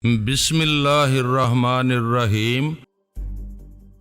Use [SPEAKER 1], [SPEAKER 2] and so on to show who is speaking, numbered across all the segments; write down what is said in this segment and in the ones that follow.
[SPEAKER 1] بسم اللہ الرحمن الرحیم۔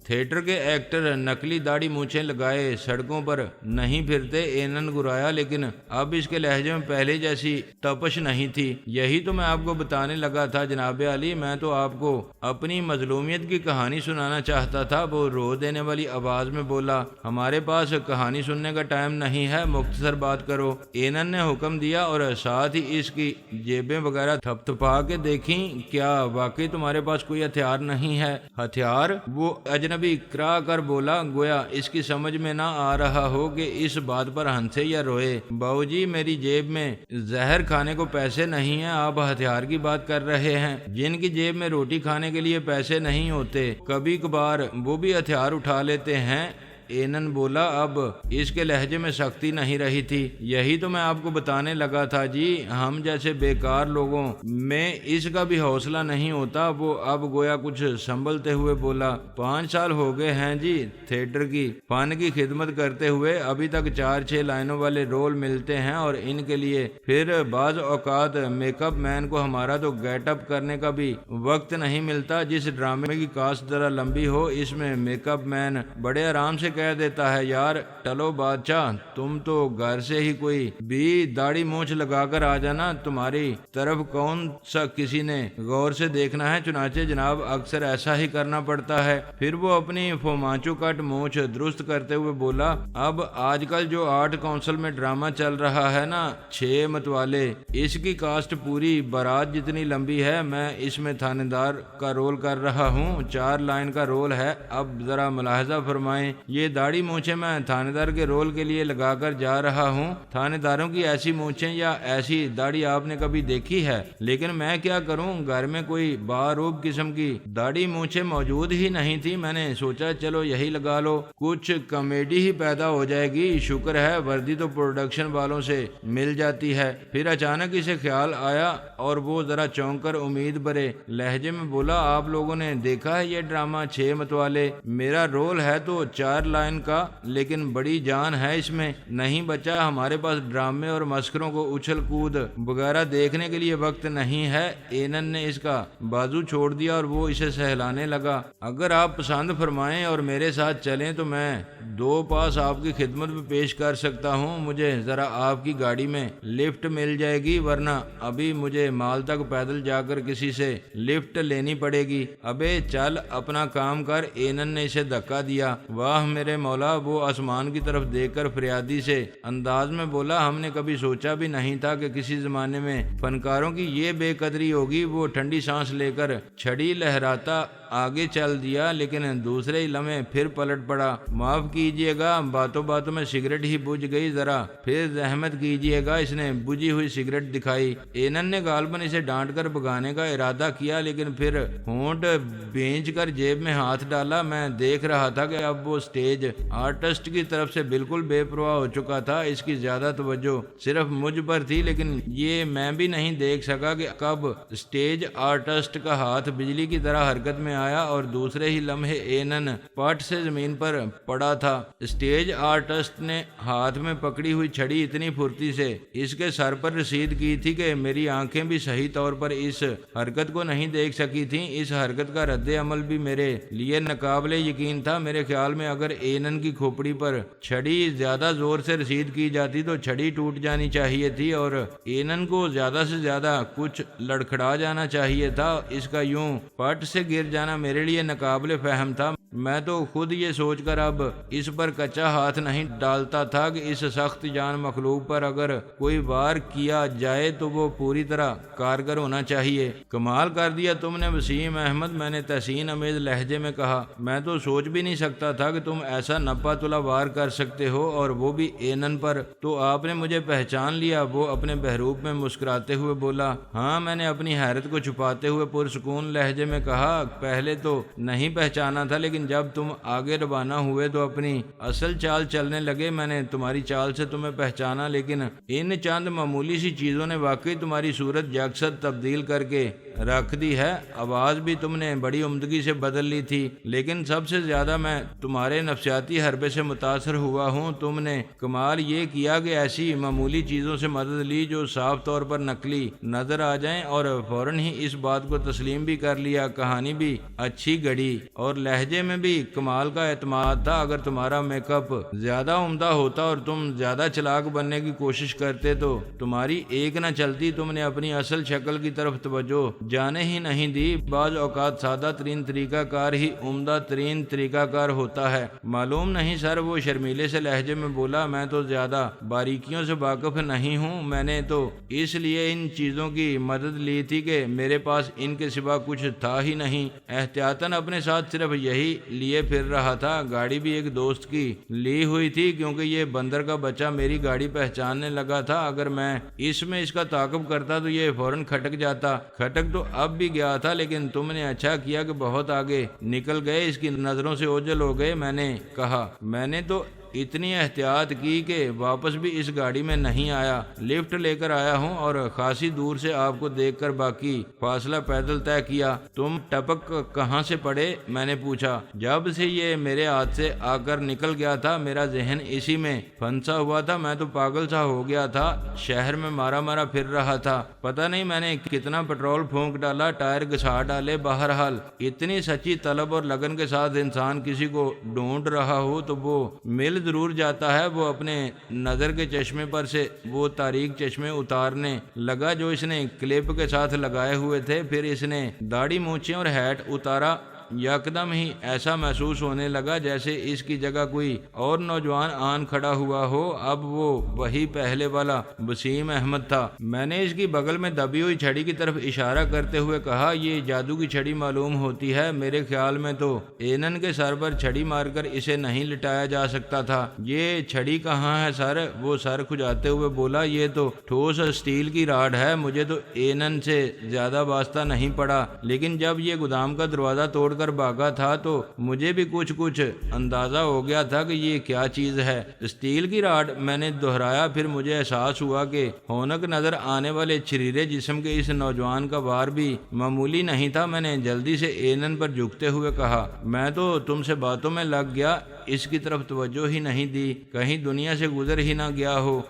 [SPEAKER 1] تھیٹر کے ایکٹر نکلی داڑھی مونچھیں لگائے سڑکوں پر نہیں پھرتے، اینن گرایا، لیکن اب اس کے لہجے میں پہلے جیسی تپش نہیں تھی۔ یہی تو میں آپ کو بتانے لگا تھا جناب علی، میں تو آپ کو اپنی مظلومیت کی کہانی سنانا چاہتا تھا۔ وہ رو دینے والی آواز میں بولا، ہمارے پاس کہانی سننے کا ٹائم نہیں ہے، مختصر بات کرو۔ اینن نے حکم دیا اور ساتھ ہی اس کی جیبیں وغیرہ تھپتھپا کے دیکھیں، کیا واقعی تمہارے پاس کوئی ہتھیار نہیں ہے؟ ہتھیار؟ وہ اجنبی کرا کر بولا، گویا اس کی سمجھ میں نہ آ رہا ہو کہ اس بات پر ہنسے یا روئے۔ باؤ جی، میری جیب میں زہر کھانے کو پیسے نہیں ہیں، آپ ہتھیار کی بات کر رہے ہیں؟ جن کی جیب میں روٹی کھانے کے لیے پیسے نہیں ہوتے، کبھی کبھار وہ بھی ہتھیار اٹھا لیتے ہیں۔ اینن بولا، اب اس کے لہجے میں سختی نہیں رہی تھی۔ یہی تو میں آپ کو بتانے لگا تھا جی، ہم جیسے بیکار لوگوں میں اس کا بھی حوصلہ نہیں ہوتا۔ وہ اب گویا کچھ سنبھلتے ہوئے بولا، 5 سال ہو گئے ہیں جی تھیٹر کی فن کی خدمت کرتے ہوئے، ابھی تک 4-6 لائنوں والے رول ملتے ہیں، اور ان کے لیے پھر بعض اوقات میک اپ مین کو ہمارا تو گیٹ اپ کرنے کا بھی وقت نہیں ملتا۔ جس ڈرامے کی کاسٹ ذرا لمبی ہو، اس میں میک اپ مین بڑے آرام سے کہہ دیتا ہے، یار ٹلو بادشاہ، تم تو گھر سے ہی کوئی بھی داڑھی مونچھ لگا کر آ جانا، تمہاری طرف کون سا کسی نے غور سے دیکھنا ہے۔ چنانچہ جناب اکثر ایسا ہی کرنا پڑتا ہے۔ پھر وہ اپنی فومانچو کٹ مونچھ درست کرتے ہوئے بولا، اب آج کل جو آرٹ کونسل میں ڈرامہ چل رہا ہے نا، 6 متوالے، اس کی کاسٹ پوری بارات جتنی لمبی ہے۔ میں اس میں تھانے دار کا رول کر رہا ہوں، 4 لائن کا رول ہے۔ اب ذرا ملاحظہ فرمائیں، یہ داڑھی مونچھیں میں تھانے دار کے رول کے لیے لگا کر جا رہا ہوں۔ تھانے داروں کی ایسی مونچھیں یا ایسی داڑھی آپ نے کبھی دیکھی ہے؟ لیکن میں کیا کروں، گھر میں کوئی باروب قسم کی داڑھی مونچھیں موجود ہی نہیں تھی۔ میں نے سوچا چلو یہی لگا لو، کچھ کامیڈی ہی پیدا ہو جائے گی۔ شکر ہے وردی تو پروڈکشن والوں سے مل جاتی ہے۔ پھر اچانک اسے خیال آیا اور وہ ذرا چونک کر امید بھرے لہجے میں بولا، آپ لوگوں نے دیکھا ہے یہ ڈرامہ 6 متوالے؟ میرا رول ہے تو 4 لائن کا، لیکن بڑی جان ہے اس میں۔ نہیں بچا، ہمارے پاس ڈرامے اور مسخروں کو اچھل کود وغیرہ دیکھنے کے لیے وقت نہیں ہے۔ اینن نے اس کا بازو چھوڑ دیا اور وہ اسے سہلانے لگا۔ اگر آپ پسند فرمائیں اور میرے ساتھ چلیں تو میں 2 پاس آپ کی خدمت میں پیش کر سکتا ہوں۔ مجھے ذرا آپ کی گاڑی میں لفٹ مل جائے گی، ورنہ ابھی مجھے مال تک پیدل جا کر کسی سے لفٹ لینی پڑے گی۔ ابے چل اپنا کام کر۔ اینن نے اسے دھکا دیا۔ واہ میرے مولا، وہ آسمان کی طرف دیکھ کر فریادی سے انداز میں بولا، ہم نے کبھی سوچا بھی نہیں تھا کہ کسی زمانے میں فنکاروں کی یہ بے قدری ہوگی۔ وہ ٹھنڈی سانس لے کر چھڑی لہراتا آگے چل دیا، لیکن دوسرے ہی لمحے پھر پلٹ پڑا۔ معاف کیجئے گا، باتوں باتوں میں سگریٹ ہی بجھ گئی، ذرا پھر زحمت کیجئے گا۔ اس نے بجھی ہوئی سگریٹ دکھائی۔ اینن نے غالباً اسے ڈانٹ کر بھگانے کا ارادہ کیا، لیکن پھر ہونٹ بھینچ کر جیب میں ہاتھ ڈالا۔ میں دیکھ رہا تھا کہ اب وہ سٹیج آرٹسٹ کی طرف سے بالکل بے پرواہ ہو چکا تھا۔ اس کی زیادہ توجہ صرف مجھ پر تھی، لیکن یہ میں بھی نہیں دیکھ سکا کہ کب سٹیج آرٹسٹ کا ہاتھ بجلی کی طرح حرکت میں آیا اور دوسرے ہی لمحے اینن پٹ سے زمین پر پڑا تھا۔ سٹیج آرٹسٹ نے ہاتھ میں پکڑی ہوئی چھڑی اتنی پھرتی سے اس کے سر پر رسید کی تھی کہ میری آنکھیں بھی صحیح طور پر اس حرکت کو نہیں دیکھ سکی تھیں۔ اس حرکت کا رد عمل بھی میرے لیے ناقابل یقین تھا۔ میرے خیال میں اگر اینن کی کھوپڑی پر چھڑی زیادہ زور سے رسید کی جاتی تو چھڑی ٹوٹ جانی چاہیے تھی اور اینن کو زیادہ سے زیادہ کچھ لڑکھڑا جانا چاہیے تھا۔ اس کا یوں پٹ سے گر جانا میرے لیے ناقابل فہم تھا۔ میں تو خود یہ سوچ کر اب اس پر کچا ہاتھ نہیں ڈالتا تھا کہ اس سخت جان مخلوق پر اگر کوئی وار کیا جائے تو وہ پوری طرح کارگر ہونا چاہیے۔ کمال کر دیا تم نے وسیم احمد، میں نے تحسین امیز لہجے میں کہا۔ میں تو سوچ بھی نہیں سکتا تھا کہ تم ایسا نپا تلا وار کر سکتے ہو، اور وہ بھی اینن پر۔ تو آپ نے مجھے پہچان لیا؟ وہ اپنے بہروپ میں مسکراتے ہوئے بولا۔ ہاں، میں نے اپنی حیرت کو چھپاتے ہوئے پرسکون لہجے میں کہا، پہلے تو نہیں پہچانا تھا، لیکن لیکن جب تم آگے روانہ ہوئے تو اپنی اصل چال چلنے لگے۔ میں نے تمہاری چال سے تمہیں پہچانا، لیکن ان چند معمولی سی چیزوں نے واقعی تمہاری صورت یکسر تبدیل کر کے رکھ دی ہے۔ آواز بھی تم نے بڑی عمدگی سے بدل لی تھی، لیکن سب سے زیادہ میں تمہارے نفسیاتی حربے سے متاثر ہوا ہوں۔ تم نے کمال یہ کیا کہ ایسی معمولی چیزوں سے مدد لی جو صاف طور پر نقلی نظر آ جائیں، اور فوراً ہی اس بات کو تسلیم بھی کر لیا۔ کہانی بھی اچھی گڑی اور لہجے میں بھی کمال کا اعتماد تھا۔ اگر تمہارا میک اپ زیادہ عمدہ ہوتا اور تم زیادہ چلاک بننے کی کوشش کرتے تو تمہاری ایک نہ چلتی۔ تم نے اپنی اصل شکل کی طرف توجہ جانے ہی نہیں دی۔ بعض اوقات سادہ ترین طریقہ کار ہی عمدہ ترین طریقہ کار ہوتا ہے۔ معلوم نہیں سر، وہ شرمیلے سے لہجے میں بولا، میں تو زیادہ باریکیوں سے واقف نہیں ہوں۔ میں نے تو اس لیے ان چیزوں کی مدد لی تھی کہ میرے پاس ان کے سوا کچھ تھا ہی نہیں۔ احتیاطاً اپنے ساتھ صرف یہی لیے پھر رہا تھا۔ گاڑی بھی ایک دوست کی لی ہوئی تھی، کیونکہ یہ بندر کا بچہ میری گاڑی پہچاننے لگا تھا۔ اگر میں اس کا تعاقب کرتا تو یہ فوراً کھٹک جاتا۔ کھٹک تو اب بھی گیا تھا، لیکن تم نے اچھا کیا کہ بہت آگے نکل گئے، اس کی نظروں سے اوجھل ہو گئے۔ میں نے کہا، میں نے تو اتنی احتیاط کی کہ واپس بھی اس گاڑی میں نہیں آیا، لفٹ لے کر آیا ہوں اور خاصی دور سے آپ کو دیکھ کر باقی فاصلہ پیدل طے کیا۔ تم ٹپک کہاں سے پڑے؟ میں نے پوچھا۔ جب سے یہ میرے ہاتھ سے آ کر نکل گیا تھا میرا ذہن اسی میں پھنسا ہوا تھا۔ میں تو پاگل سا ہو گیا تھا، شہر میں مارا مارا پھر رہا تھا۔ پتہ نہیں میں نے کتنا پیٹرول پھونک ڈالا، ٹائر گھسا ڈالے۔ بہرحال اتنی سچی طلب اور لگن کے ساتھ انسان کسی کو ڈھونڈ رہا ہو تو وہ مل ضرور جاتا ہے۔ وہ اپنے نظر کے چشمے پر سے وہ تاریک چشمے اتارنے لگا جو اس نے کلپ کے ساتھ لگائے ہوئے تھے۔ پھر اس نے داڑھی مونچھیں اور ہیٹ اتارا۔ یکدم ہی ایسا محسوس ہونے لگا جیسے اس کی جگہ کوئی اور نوجوان آن کھڑا ہوا ہو۔ اب وہ وہی پہلے والا وسیم احمد تھا۔ میں نے اس کی بغل میں دبی ہوئی چھڑی کی طرف اشارہ کرتے ہوئے کہا، یہ جادو کی چھڑی معلوم ہوتی ہے۔ میرے خیال میں تو اینن کے سر پر چھڑی مار کر اسے نہیں لٹایا جا سکتا تھا۔ یہ چھڑی کہاں ہے سر؟ وہ سر کھجاتے ہوئے بولا، یہ تو ٹھوس اسٹیل کی راڈ ہے۔ مجھے تو اینن سے زیادہ واسطہ نہیں پڑا، لیکن جب یہ گودام کا دروازہ توڑ کر بھاگا تھا تو مجھے بھی کچھ اندازہ ہو گیا تھا کہ یہ کیا چیز ہے۔ اسٹیل کی راڈ؟ میں نے دہرایا۔ پھر مجھے احساس ہوا کہ ہونک نظر آنے والے چھریرے جسم کے اس نوجوان کا وار بھی معمولی نہیں تھا۔ میں نے جلدی سے اینن پر جھکتے ہوئے کہا، میں تو تم سے باتوں میں لگ گیا، اس کی طرف توجہ ہی نہیں دی، کہیں دنیا سے گزر ہی نہ گیا ہو۔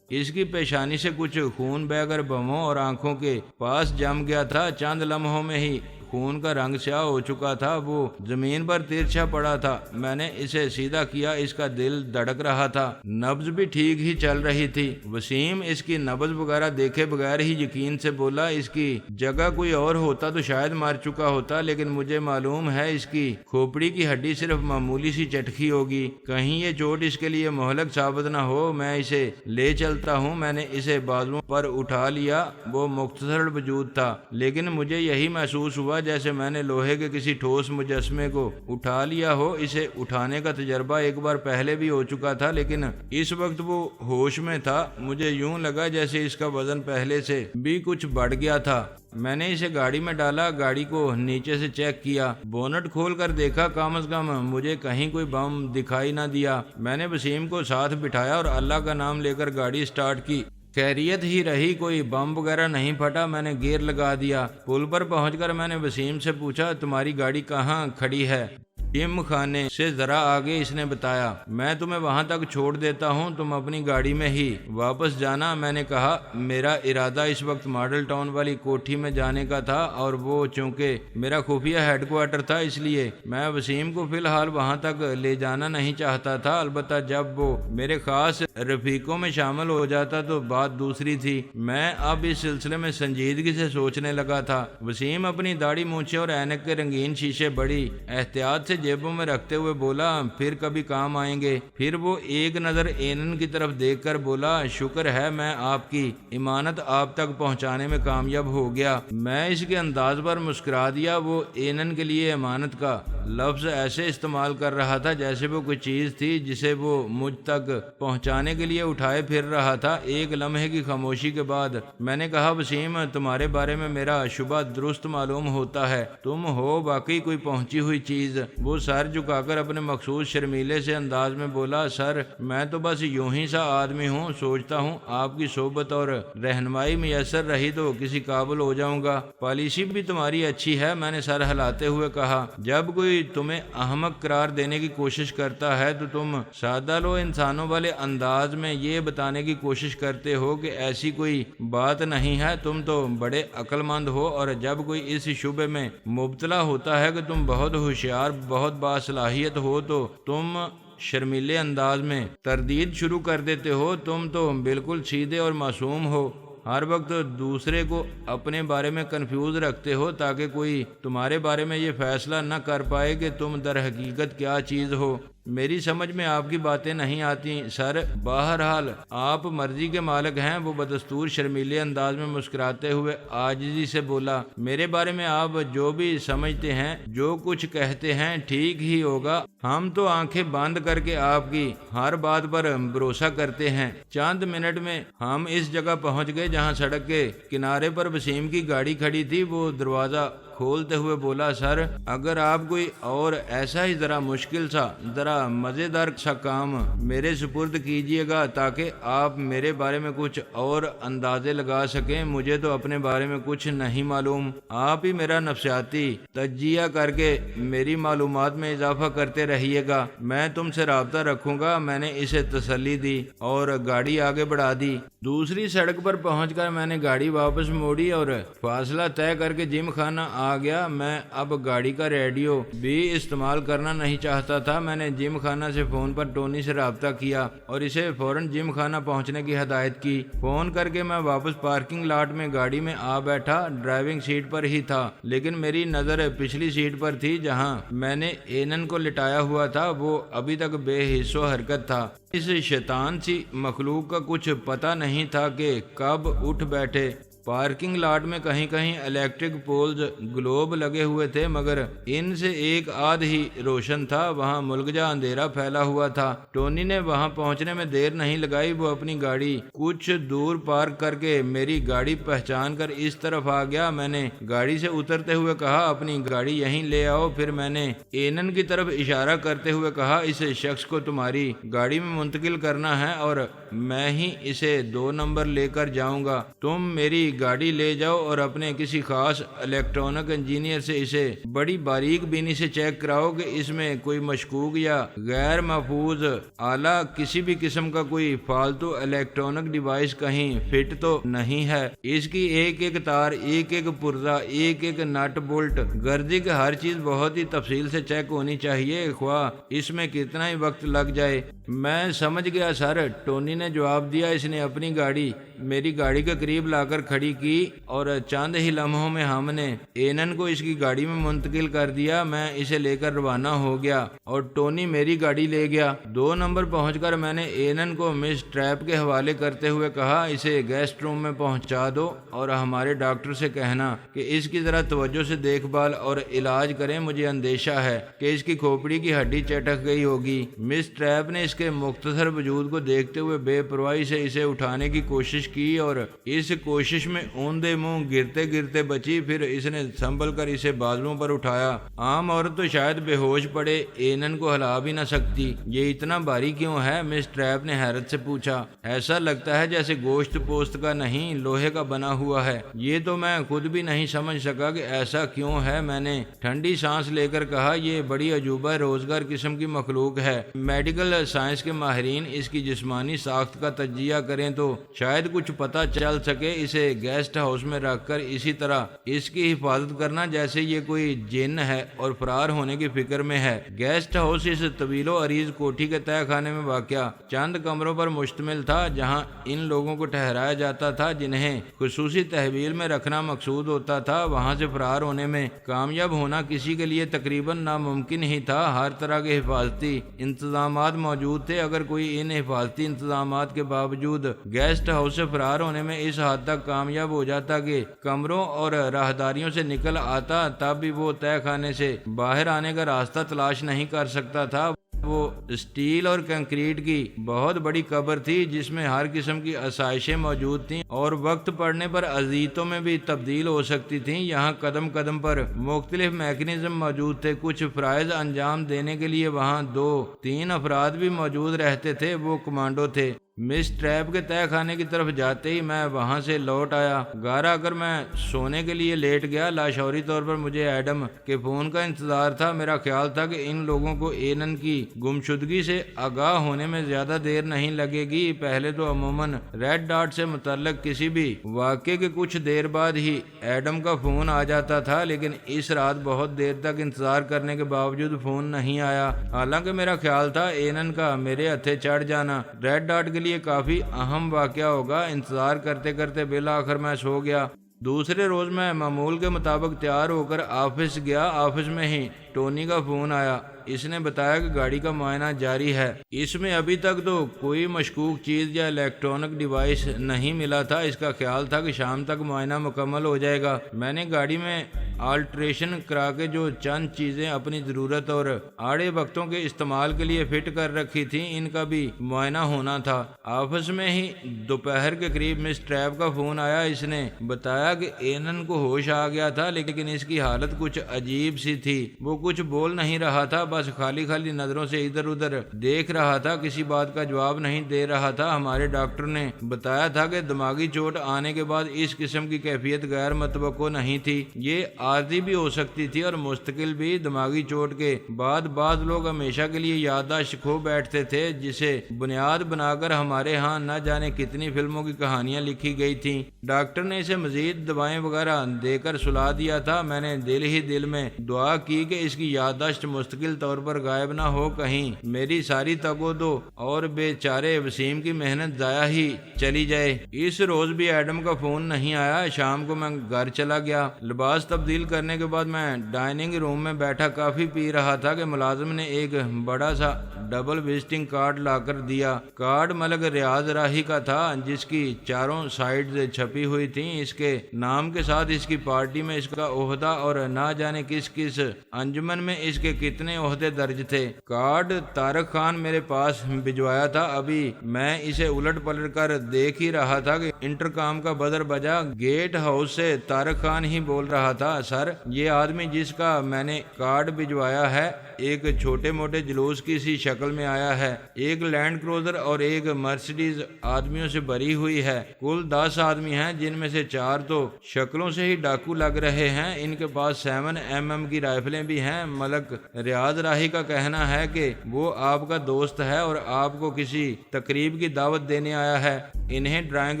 [SPEAKER 1] اس کی پیشانی سے کچھ خون بہہ کر بھووں اور آنکھوں کے پاس جم گیا تھا۔ چند لمحوں میں ہی خون کا رنگ سیاہ ہو چکا تھا۔ وہ زمین پر ترچھا پڑا تھا۔ میں نے اسے سیدھا کیا۔ اس کا دل دھڑک رہا تھا، نبض بھی ٹھیک ہی چل رہی تھی۔ وسیم اس کی نبض وغیرہ دیکھے بغیر ہی یقین سے بولا، اس کی جگہ کوئی اور ہوتا تو شاید مار چکا ہوتا، لیکن مجھے معلوم ہے اس کی کھوپڑی کی ہڈی صرف معمولی سی چٹکی ہوگی۔ کہیں یہ چوٹ اس کے لیے مہلک ثابت نہ ہو۔ میں اسے لے چلتا ہوں۔ میں نے اسے بازوؤں پر اٹھا لیا۔ وہ مختصر وجود تھا، لیکن مجھے یہی محسوس ہوا جیسے میں نے لوہے کے کسی ٹھوس مجسمے کو اٹھا لیا ہو۔ اسے اٹھانے کا تجربہ ایک بار پہلے بھی ہو چکا تھا، لیکن اس وقت وہ ہوش میں تھا۔ مجھے یوں لگا جیسے اس کا وزن پہلے سے بھی کچھ بڑھ گیا تھا۔ میں نے اسے گاڑی میں ڈالا، گاڑی کو نیچے سے چیک کیا، بونٹ کھول کر دیکھا، کم از کم مجھے کہیں کوئی بم دکھائی نہ دیا۔ میں نے وسیم کو ساتھ بٹھایا اور اللہ کا نام لے کر گاڑی سٹارٹ کی۔ خیریت ہی رہی، کوئی بم وغیرہ نہیں پھٹا۔ میں نے گیئر لگا دیا۔ پل پر پہنچ کر میں نے وسیم سے پوچھا، تمہاری گاڑی کہاں کھڑی ہے؟ جم خانے سے ذرا آگے، اس نے بتایا۔ میں تمہیں وہاں تک چھوڑ دیتا ہوں، تم اپنی گاڑی میں ہی واپس جانا۔ میں نے کہا، میرا ارادہ اس وقت ماڈل ٹاؤن والی کوٹھی میں جانے کا تھا، اور وہ چونکہ میرا خفیہ ہیڈ کوارٹر تھا، اس لیے میں وسیم کو فی الحال وہاں تک لے جانا نہیں چاہتا تھا۔ البتہ جب وہ میرے خاص رفیقوں میں شامل ہو جاتا تو بات دوسری تھی۔ میں اب اس سلسلے میں سنجیدگی سے سوچنے لگا تھا۔ وسیم اپنی داڑھی مونچھیں اور اینک کے رنگین شیشے بڑی احتیاط سے جیبوں میں رکھتے ہوئے بولا، پھر کبھی کام آئیں گے۔ پھر وہ ایک نظر اینن کی طرف دیکھ کر بولا، شکر ہے میں آپ کی امانت آپ تک پہنچانے میں کامیاب ہو گیا۔ میں اس کے انداز پر مسکرا دیا۔ وہ اینن کے لیے امانت کا لفظ ایسے استعمال کر رہا تھا جیسے وہ کوئی چیز تھی جسے وہ مجھ تک پہنچانے کے لیے اٹھائے پھر رہا تھا۔ ایک لمحے کی خاموشی کے بعد میں نے کہا، وسیم، تمہارے بارے میں میرا شبہ درست معلوم ہوتا ہے، تم ہو واقعی کوئی پہنچی ہوئی چیز۔ وہ سر جھکا کر اپنے مخصوص شرمیلے سے انداز میں بولا، سر میں تو بس یوں ہی سا آدمی ہوں، سوچتا ہوں آپ کی صحبت اور رہنمائی میسر رہی تو کسی قابل ہو جاؤں گا۔ پالیسی بھی تمہاری اچھی ہے، میں نے سر ہلاتے ہوئے کہا۔ جب کوئی تمہیں احمق قرار دینے کی کوشش کرتا ہے تو تم سادہ لو انسانوں والے انداز میں یہ بتانے کی کوشش کرتے ہو کہ ایسی کوئی بات نہیں ہے، تم تو بڑے عقل مند ہو، اور جب کوئی اس شبے میں مبتلا ہوتا ہے کہ تم بہت ہوشیار، بہت باصلاحیت ہو تو تم شرمیلے انداز میں تردید شروع کر دیتے ہو۔ تم تو بالکل سیدھے اور معصوم ہو، ہر وقت دوسرے کو اپنے بارے میں کنفیوز رکھتے ہو تاکہ کوئی تمہارے بارے میں یہ فیصلہ نہ کر پائے کہ تم در حقیقت کیا چیز ہو۔ میری سمجھ میں آپ کی باتیں نہیں آتی سر، بہرحال آپ مرضی کے مالک ہیں۔ وہ بدستور شرمیلے انداز میں مسکراتے ہوئے عاجزی سے بولا، میرے بارے میں آپ جو بھی سمجھتے ہیں، جو کچھ کہتے ہیں، ٹھیک ہی ہوگا۔ ہم تو آنکھیں بند کر کے آپ کی ہر بات پر بھروسہ کرتے ہیں۔ چند منٹ میں ہم اس جگہ پہنچ گئے جہاں سڑک کے کنارے پر وسیم کی گاڑی کھڑی تھی۔ وہ دروازہ کھولتے ہوئے بولا، سر اگر آپ کوئی اور ایسا ہی ذرا مشکل سا، ذرا مزیدار سا کام میرے سپرد کیجئے گا تاکہ آپ میرے بارے میں کچھ اور اندازے لگا سکیں۔ مجھے تو اپنے بارے میں کچھ نہیں معلوم، آپ ہی میرا نفسیاتی تجزیہ کر کے میری معلومات میں اضافہ کرتے رہیے گا، میں تم سے رابطہ رکھوں گا۔ میں نے اسے تسلی دی اور گاڑی آگے بڑھا دی۔ دوسری سڑک پر پہنچ کر میں نے گاڑی واپس موڑی اور فاصلہ طے کر کے جم خانہ آ گیا۔ میں اب گاڑی کا ریڈیو بھی استعمال کرنا نہیں چاہتا تھا۔ میں نے جم خانہ سے فون پر ٹونی سے رابطہ کیا اور اسے فوراً جم خانہ پہنچنے کی ہدایت کی۔ فون کر کے میں واپس پارکنگ لاٹ میں گاڑی میں آ بیٹھا۔ ڈرائیونگ سیٹ پر ہی تھا لیکن میری نظر پچھلی سیٹ پر تھی جہاں میں نے اینن کو لٹایا ہوا تھا۔ وہ ابھی تک بے حس و حرکت تھا۔ اس شیطان سی مخلوق کا کچھ پتہ نہیں تھا کہ کب اٹھ بیٹھے۔ پارکنگ لاٹ میں کہیں کہیں الیکٹرک پولز گلوب لگے ہوئے تھے مگر ان سے ایک آدھ ہی روشن تھا، وہاں ملگجا اندھیرا پھیلا ہوا تھا۔ ٹونی نے وہاں پہنچنے میں دیر نہیں لگائی۔ وہ اپنی گاڑی کچھ دور پارک کر کے میری گاڑی پہچان کر اس طرف آ گیا۔ میں نے گاڑی سے اترتے ہوئے کہا، اپنی گاڑی یہیں لے آؤ۔ پھر میں نے اینن کی طرف اشارہ کرتے ہوئے کہا، اس شخص کو تمہاری گاڑی میں منتقل کرنا ہے اور میں ہی اسے 2 نمبر لے کر جاؤں گا۔ تم میری گاڑی لے جاؤ اور اپنے کسی خاص الیکٹرانک انجینئر سے اسے بڑی باریک بینی سے چیک کراؤ کہ اس میں کوئی مشکوک یا غیر محفوظ آلہ، کسی بھی قسم کا کوئی فالتو الیکٹرانک ڈیوائس کہیں فٹ تو نہیں ہے۔ اس کی ایک ایک تار، ایک ایک پرزہ، ایک ایک نٹ بولٹ، گردی کی ہر چیز بہت ہی تفصیل سے چیک ہونی چاہیے، خواہ اس میں کتنا ہی وقت لگ جائے۔ میں سمجھ گیا سر، ٹونی نے جواب دیا۔ اس نے اپنی گاڑی میری گاڑی کے قریب لا کر کھڑی کی اور چند ہی لمحوں میں ہم نے اینن کو اس کی گاڑی میں منتقل کر دیا۔ میں اسے لے کر روانہ ہو گیا اور ٹونی میری گاڑی لے گیا۔ 2 نمبر پہنچ کر میں نے اینن کو مس ٹریپ کے حوالے کرتے ہوئے کہا، اسے گیسٹ روم میں پہنچا دو اور ہمارے ڈاکٹر سے کہنا کہ اس کی ذرا توجہ سے دیکھ بھال اور علاج کریں۔ مجھے اندیشہ ہے کہ اس کی کھوپڑی کی ہڈی چٹک گئی ہوگی۔ مس ٹریپ نے اس کے مختصر وجود کو دیکھتے ہوئے بے پرواہی سے اسے اٹھانے کی کوشش کی اور اس کوشش میں اوندے منہ گرتے گرتے بچی۔ پھر اس نے سنبھل کر اسے بازوؤں پر اٹھایا۔ عام عورت تو شاید بے ہوش پڑے اینن کو ہلا بھی نہ سکتی، یہ اتنا بھاری کیوں ہے؟ مس ٹریپ نے حیرت سے پوچھا۔ ایسا لگتا ہے جیسے گوشت پوست کا نہیں، لوہے کا بنا ہوا ہے۔ یہ تو میں خود بھی نہیں سمجھ سکا کہ ایسا کیوں ہے۔ میں نے ٹھنڈی سانس لے کر کہا، یہ بڑی عجوبہ روزگار قسم کی مخلوق ہے۔ میڈیکل سائنس کے ماہرین اس کی جسمانی ساخت کا تجزیہ کریں تو شاید کچھ پتہ چل سکے۔ اسے گیسٹ ہاؤس میں رکھ کر اسی طرح اس کی حفاظت کرنا جیسے یہ کوئی جن ہے اور فرار ہونے کی فکر میں ہے۔ گیسٹ ہاؤس اس طویل و عریض کوٹھی کے تہہ خانے میں واقع چند کمروں پر مشتمل تھا جہاں ان لوگوں کو ٹھہرایا جاتا تھا جنہیں خصوصی تحویل میں رکھنا مقصود ہوتا تھا۔ وہاں سے فرار ہونے میں کامیاب ہونا کسی کے لیے تقریباً ناممکن ہی تھا۔ ہر طرح کے حفاظتی انتظامات موجود تھے۔ اگر کوئی ان حفاظتی انتظامات کے باوجود گیسٹ ہاؤس سے سے فرار ہونے میں اس حد تک کامیاب ہو جاتا کہ کمروں اور راہداریوں سے نکل آتا، تب بھی وہ تہہ خانے سے باہر آنے کا راستہ تلاش نہیں کر سکتا تھا۔ وہ اسٹیل اور کنکریٹ کی بہت بڑی قبر تھی جس میں ہر قسم کی آسائشیں موجود تھیں اور وقت پڑنے پر اذیتوں میں بھی تبدیل ہو سکتی تھیں۔ یہاں قدم قدم پر مختلف میکینزم موجود تھے۔ کچھ فرائض انجام دینے کے لیے وہاں 2-3 افراد بھی موجود رہتے تھے، وہ کمانڈو تھے۔ مس ٹریپ کے تہہ خانے کی طرف جاتے ہی میں وہاں سے لوٹ آیا۔ گھر آ کر میں سونے کے لیے لیٹ گیا۔ لاشعوری طور پر مجھے ایڈم کے فون کا انتظار تھا۔ میرا خیال تھا کہ ان لوگوں کو اینن کی گمشدگی سے آگاہ ہونے میں زیادہ دیر نہیں لگے گی۔ پہلے تو عموماً ریڈ ڈاٹ سے متعلق کسی بھی واقعے کے کچھ دیر بعد ہی ایڈم کا فون آ جاتا تھا، لیکن اس رات بہت دیر تک انتظار کرنے کے باوجود فون نہیں آیا۔ حالانکہ میرا خیال تھا اینن کا میرے ہتھے چڑھ جانا ریڈ ڈاٹ کے لیے کافی اہم واقعہ ہوگا۔ انتظار کرتے کرتے بالآخر میں سو گیا۔ دوسرے روز میں معمول کے مطابق تیار ہو کر آفس گیا۔ آفس میں ہی ٹونی کا فون آیا۔ اس نے بتایا کہ گاڑی کا معائنہ جاری ہے۔ اس میں ابھی تک تو کوئی مشکوک چیز یا الیکٹرانک ڈیوائس نہیں ملا تھا۔ اس کا خیال تھا کہ شام تک معائنہ مکمل ہو جائے گا۔ میں نے گاڑی میں آلٹریشن کرا کے جو چند چیزیں اپنی ضرورت اور آڑے وقتوں کے استعمال کے لیے فٹ کر رکھی تھیں، ان کا بھی معائنہ ہونا تھا۔ آفس میں ہی دوپہر کے قریب مس ٹریپ کا فون آیا۔ اس نے بتایا کہ اینن کو ہوش آ گیا تھا، لیکن اس کی حالت کچھ عجیب سی تھی۔ وہ کچھ بول نہیں رہا تھا، بس خالی خالی نظروں سے ادھر ادھر دیکھ رہا تھا، کسی بات کا جواب نہیں دے رہا تھا۔ ہمارے ڈاکٹر نے بتایا تھا کہ دماغی چوٹ آنے کے بعد اس قسم کی کیفیت غیر متوقع نہیں تھی۔ یہ عارضی بھی ہو سکتی تھی اور مستقل بھی۔ دماغی چوٹ کے بعد بعض لوگ ہمیشہ کے لیے یادداشت کھو بیٹھتے تھے، جسے بنیاد بنا کر ہمارے ہاں نہ جانے کتنی فلموں کی کہانیاں لکھی گئی تھیں۔ ڈاکٹر نے اسے مزید دوائیں وغیرہ دے کر سلا دیا تھا۔ میں نے دل ہی دل میں دعا کی کہ اس کی یادداشت مستقل طور پر غائب نہ ہو، کہیں میری ساری تگ و دو اور بے چارے وسیم کی محنت ضائع ہی چلی جائے۔ اس روز بھی ایڈم کا فون نہیں آیا۔ شام کو میں گھر چلا گیا۔ لباس تبدیل کرنے کے بعد میں ڈائننگ روم میں بیٹھا کافی پی رہا تھا کہ ملازم نے ایک بڑا سا ڈبل وزٹنگ کارڈ لا کر دیا۔ کارڈ ملک ریاض راہی کا تھا، جس کی چاروں سائیڈز چھپی ہوئی تھیں۔ اس کے نام کے ساتھ اس کی پارٹی میں اس کا عہدہ اور نہ جانے کس کس انجمن میں اس کے کتنے عہدے درج تھے۔ کارڈ طارق خان میرے پاس بھجوایا تھا۔ ابھی میں اسے الٹ پلٹ کر دیکھ ہی رہا تھا کہ انٹرکام کا بزر بجا۔ گیٹ ہاؤس سے طارق خان ہی بول رہا تھا، سر، یہ آدمی جس کا میں نے کارڈ بھجوایا ہے ایک چھوٹے موٹے جلوس کی سی شکل میں آیا ہے۔ ایک لینڈ کروزر اور ایک مرسیڈیز آدمیوں سے بھری ہوئی ہے۔ کل 10 آدمی ہیں، جن میں سے 4 تو شکلوں سے ہی ڈاکو لگ رہے ہیں۔ ان کے پاس 7mm کی رائفلیں بھی ہیں۔ ملک ریاض راہی کا کہنا ہے کہ وہ آپ کا دوست ہے اور آپ کو کسی تقریب کی دعوت دینے آیا ہے۔ انہیں ڈرائنگ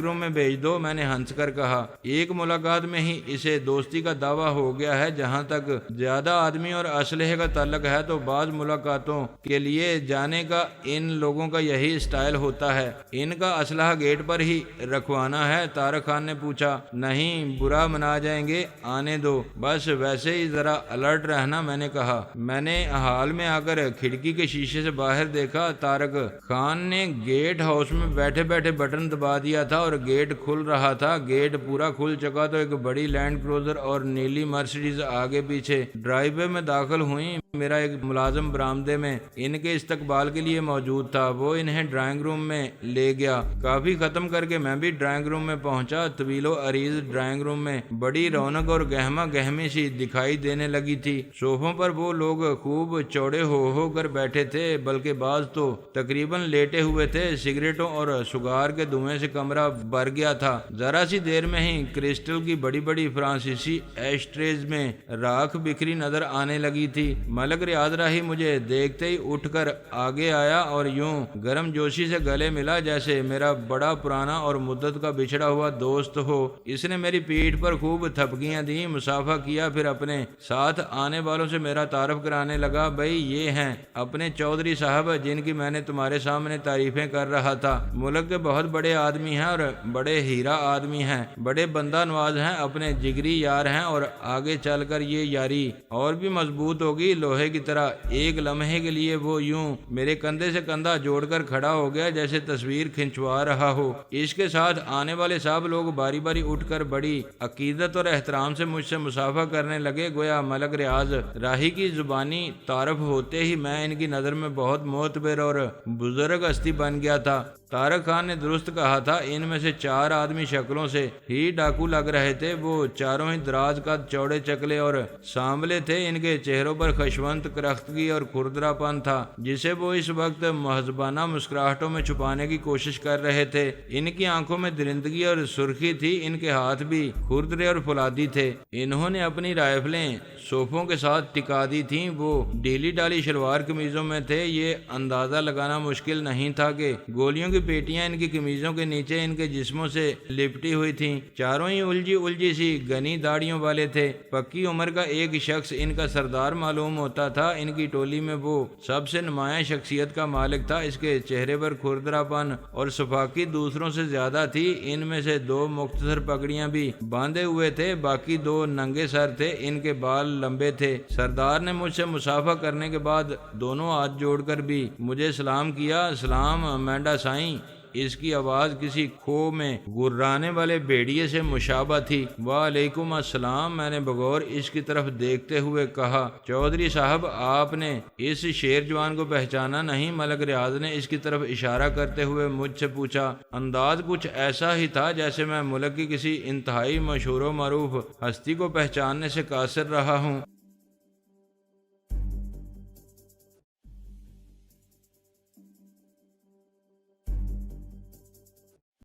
[SPEAKER 1] روم میں بھیج دو، میں نے ہنس کر کہا۔ ایک ملاقات میں ہی اسے دوستی کا دعویٰ ہو گیا ہے۔ جہاں تک زیادہ آدمی اور اسلحے کا تعلق ہے تو بعض ملاقاتوں کے لیے جانے کا ان لوگوں کا یہی اسٹائل ہوتا ہے۔ ان کا اسلحہ گیٹ پر ہی رکھوانا ہے؟ طارق خان نے پوچھا۔ نہیں، برا منا جائیں گے، آنے دو، بس ویسے ہی ذرا الرٹ رہنا، میں نے کہا۔ میں نے حال میں آ کر کھڑکی کے شیشے سے باہر دیکھا۔ طارق خان نے گیٹ ہاؤس میں بیٹھے بیٹھے بٹن دبا دیا تھا اور گیٹ کھل رہا تھا۔ گیٹ پورا کھل چکا تو ایک بڑی لینڈ کروزر اور نیلی مرسیڈیز آگے پیچھے ڈرائیو وے میں داخل ہوئی۔ میرا ایک ملازم برآمدے میں ان کے استقبال کے لیے موجود تھا۔ وہ انہیں ڈرائنگ روم میں لے گیا۔ کافی ختم کر کے میں بھی ڈرائنگ روم میں پہنچا۔ طویل و عریض ڈرائنگ روم میں بڑی رونق اور گہما گہمی سی دکھائی دینے لگی تھی۔ صوفوں پر وہ لوگ خوب چوڑے ہو کر بیٹھے تھے، بلکہ بعض تو تقریباً لیٹے ہوئے تھے۔ سگریٹوں اور سگار کے دھوئیں سے کمرہ بھر گیا تھا۔ ذرا سی دیر میں ہی کرسٹل کی بڑی بڑی فرانسیسی ایشٹریز میں راکھ بکھری نظر آنے لگی تھی۔ ملک ریاض راہی مجھے دیکھتے ہی اٹھ کر آگے آیا اور یوں گرم جوشی سے گلے ملا جیسے میرا بڑا پرانا اور مدت کا بچھڑا ہوا دوست ہو۔ اس نے میری پیٹھ پر خوب تھپکیاں دیں، مصافحہ کیا، پھر اپنے ساتھ آنے والوں سے میرا تعارف کرانے لگا۔ بھائی، یہ ہیں اپنے چودھری صاحب جن کی میں نے تمہارے سامنے تعریفیں کر رہا تھا۔ ملک کے بہت بڑے آدمی ہیں اور بڑے ہیرا آدمی ہیں، بڑے بندہ نواز ہیں، اپنے جگری یار ہیں، اور آگے چل کر یہ یاری اور بھی مضبوط ہوگی۔ لوہے لوہے کی طرح۔ ایک لمحے کے لیے وہ یوں میرے کندھے سے کندھا جوڑ کر کھڑا ہو گیا جیسے تصویر کھنچوا رہا ہو۔ اس کے ساتھ آنے والے سب لوگ باری باری اٹھ کر بڑی عقیدت اور احترام سے مجھ سے مصافحہ کرنے لگے، گویا ملک ریاض راہی کی زبانی تعارف ہوتے ہی میں ان کی نظر میں بہت معتبر اور بزرگ ہستی بن گیا تھا۔ طارق خان نے درست کہا تھا، ان میں سے 4 آدمی شکلوں سے ہی ڈاکو لگ رہے تھے۔ وہ چاروں ہی دراز قد، چوڑے چکلے اور سانبلے تھے۔ ان کے چہروں پر خشونت، کرختگی اور کھردرا پن تھا جسے وہ اس وقت مہذبانہ مسکراہٹوں میں چھپانے کی کوشش کر رہے تھے۔ ان کی آنکھوں میں درندگی اور سرخی تھی، ان کے ہاتھ بھی کھردرے اور فولادی تھے۔ انہوں نے اپنی رائفلیں صوفوں کے ساتھ ٹکا دی تھیں۔ وہ ڈھیلی ڈالی شلوار قمیضوں میں تھے۔ یہ اندازہ لگانا مشکل نہیں تھا کہ گولیوں کی پیٹیاں ان کی قمیضوں کے نیچے ان کے جسموں سے لپٹی ہوئی تھیں۔ چاروں ہی الجھی سی گھنی داڑھیوں والے تھے۔ پکی عمر کا ایک شخص ان کا سردار معلوم ہوتا تھا۔ ان کی ٹولی میں وہ سب سے نمایاں شخصیت کا مالک تھا۔ اس کے چہرے پر کھردرا پن اور سفاکی دوسروں سے زیادہ تھی۔ ان میں سے 2 مختصر پگڑیاں بھی باندھے ہوئے تھے، باقی 2 ننگے سر تھے۔ ان کے بال لمبے تھے۔ سردار نے مجھ سے مصافحہ کرنے کے بعد دونوں ہاتھ جوڑ کر بھی مجھے سلام کیا۔ سلام مینڈا سائیں۔ اس کی آواز کسی کھو میں گرانے والے بھیڑیے سے مشابہ تھی۔ وعلیکم السلام، میں نے بغور اس کی طرف دیکھتے ہوئے کہا۔ چودھری صاحب، آپ نے اس شیر جوان کو پہچانا نہیں؟ ملک ریاض نے اس کی طرف اشارہ کرتے ہوئے مجھ سے پوچھا۔ انداز کچھ ایسا ہی تھا جیسے میں ملک کی کسی انتہائی مشہور و معروف ہستی کو پہچاننے سے قاصر رہا ہوں۔